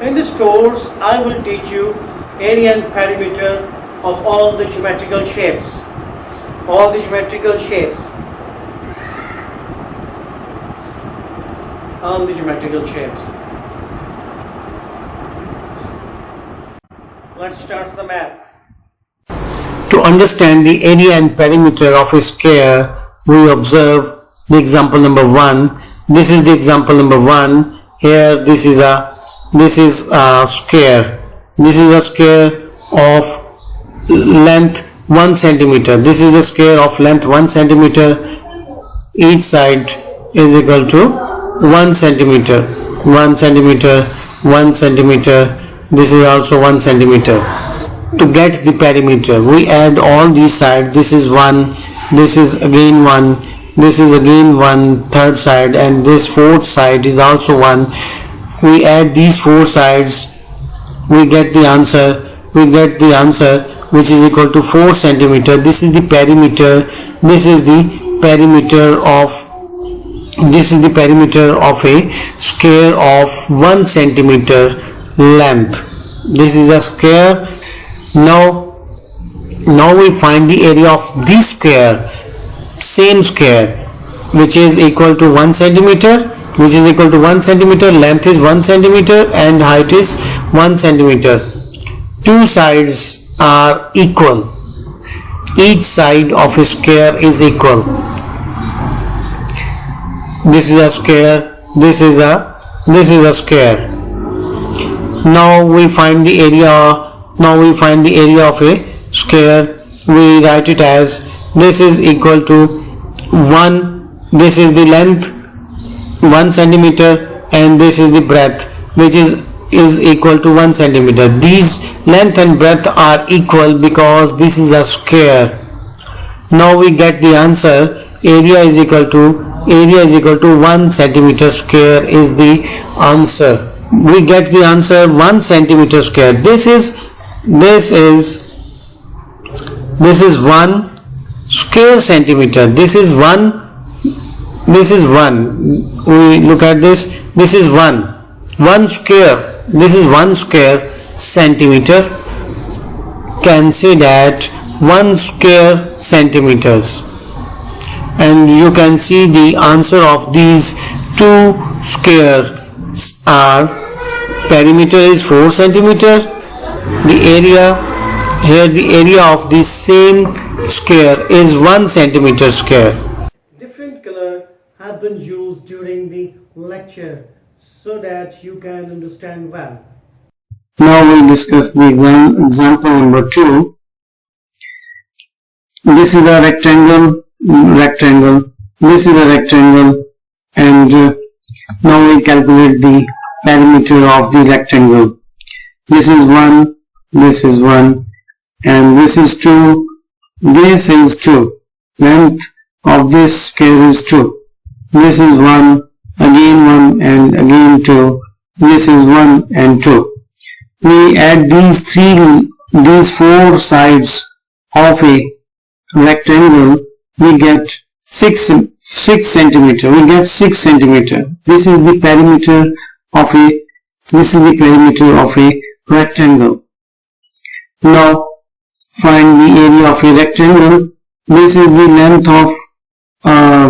In this course, I will teach you area and perimeter of all the geometrical shapes. All the geometrical shapes. All the geometrical shapes. Let's start the math. To understand the area and perimeter of a square, we observe the example number 1. This is the example number 1. Here this is a square. This is a square of length 1 centimeter. This is a square of length 1 centimeter. Each side is equal to 1 centimeter. 1 centimeter, 1 centimeter. This is also 1 centimeter. To get the perimeter, we add all these sides. This is 1, this is again 1, this is again 1, third side, and this fourth side is also 1. We add these 4 sides, we get the answer. Which is equal to 4 centimeter. This is the perimeter. This is the perimeter of a square of 1 centimeter length. This is a square. Now we find the area of this square, same square, which is equal to 1 centimeter. Length is 1 centimeter and height is 1 centimeter. Two sides are equal. Each side of a square is equal. This is a square. This is a square. Now we find the area. Of a square. We write it as this is equal to 1. This is the length 1 centimeter and this is the breadth, which is equal to 1 centimeter. These length and breadth are equal because this is a square. Now we get the answer. Area is equal to 1 centimeter square is the answer. We get the answer 1 centimeter square. This is 1 square centimeter. This is 1. We look at this. This is 1 square. This is 1 square centimeter. Can say that 1 square centimeters. And you can see the answer of these two squares are perimeter is 4 centimeter. The area of this same square is 1 centimeter square. Different color have been used during the lecture so that you can understand well. Now we discuss the example number 2. This is a rectangle. This is a rectangle, and now we calculate the perimeter of the rectangle. This is 1, this is 1, and this is 2, this is 2. Length of this square is 2. This is 1, again 1, and again 2. This is 1 and 2. We add these 4 sides of a rectangle. We get 6 centimeter. This is the perimeter of a rectangle. Now find the area of a rectangle. This is the length of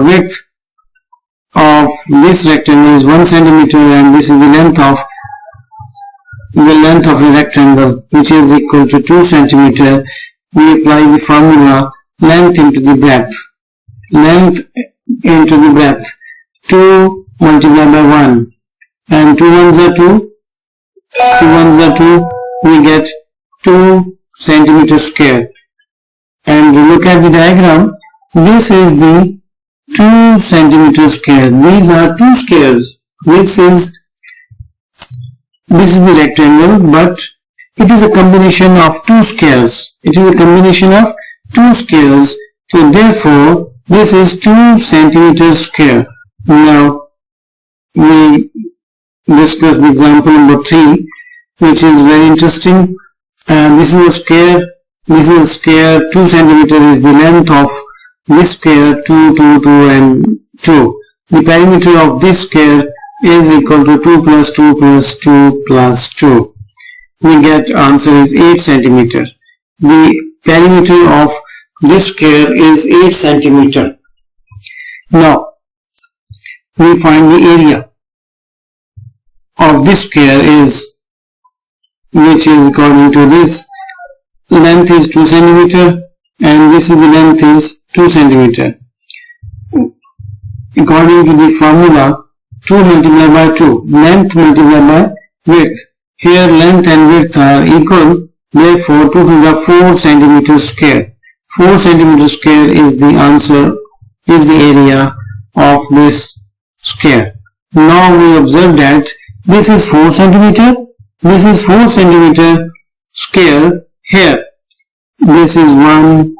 width of this rectangle is 1 centimeter, and this is the length of a rectangle, which is equal to 2 centimeter. We apply the formula length into the breadth. 2 multiplied by 1, and 2 ones are 2. 2 ones are 2. We get 2 centimeter square. And look at the diagram. This is the 2 centimeter square. These are 2 squares. This is the rectangle, but it is a combination of 2 squares. So therefore, this is 2 centimeter square. Now we discuss the example number 3, which is very interesting. This is a square. 2 centimeter is the length of this square, 2, 2, 2 and 2. The perimeter of this square is equal to 2 plus 2 plus 2 plus 2. We get answer is 8 centimeter. The perimeter of this square is 8 centimeter. Now, we find the area of this square is, which is according to this, length is 2 centimeter and this is the length is 2 centimeter. According to the formula, 2 multiplied by 2, length multiplied by width. Here length and width are equal, therefore 2 to the 4 centimeter square. 4 centimeter square is the answer, is the area of this square. Now we observe that this is 4 centimeter, this is 4 centimeter square. Here this is 1,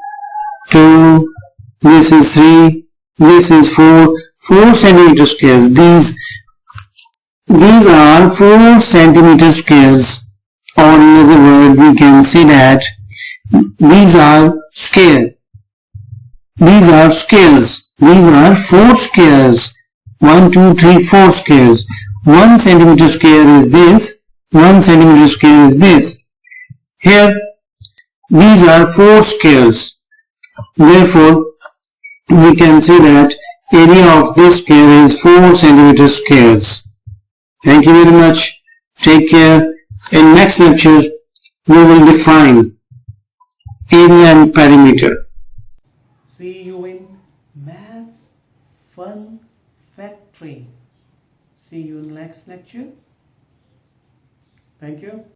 2, this is 3, this is 4 centimeter squares. These are 4 centimeter squares, or in other words we can say that these are square. These are squares. These are 4 squares. 1, 2, 3, 4 squares. 1 centimeter square is this. 1 centimeter square is this. Here, these are 4 squares. Therefore, we can say that area of this square is 4 centimeter squares. Thank you very much. Take care. In next lecture, we will define area and perimeter. See you in Maths Fun Factory. See you in next lecture. Thank you.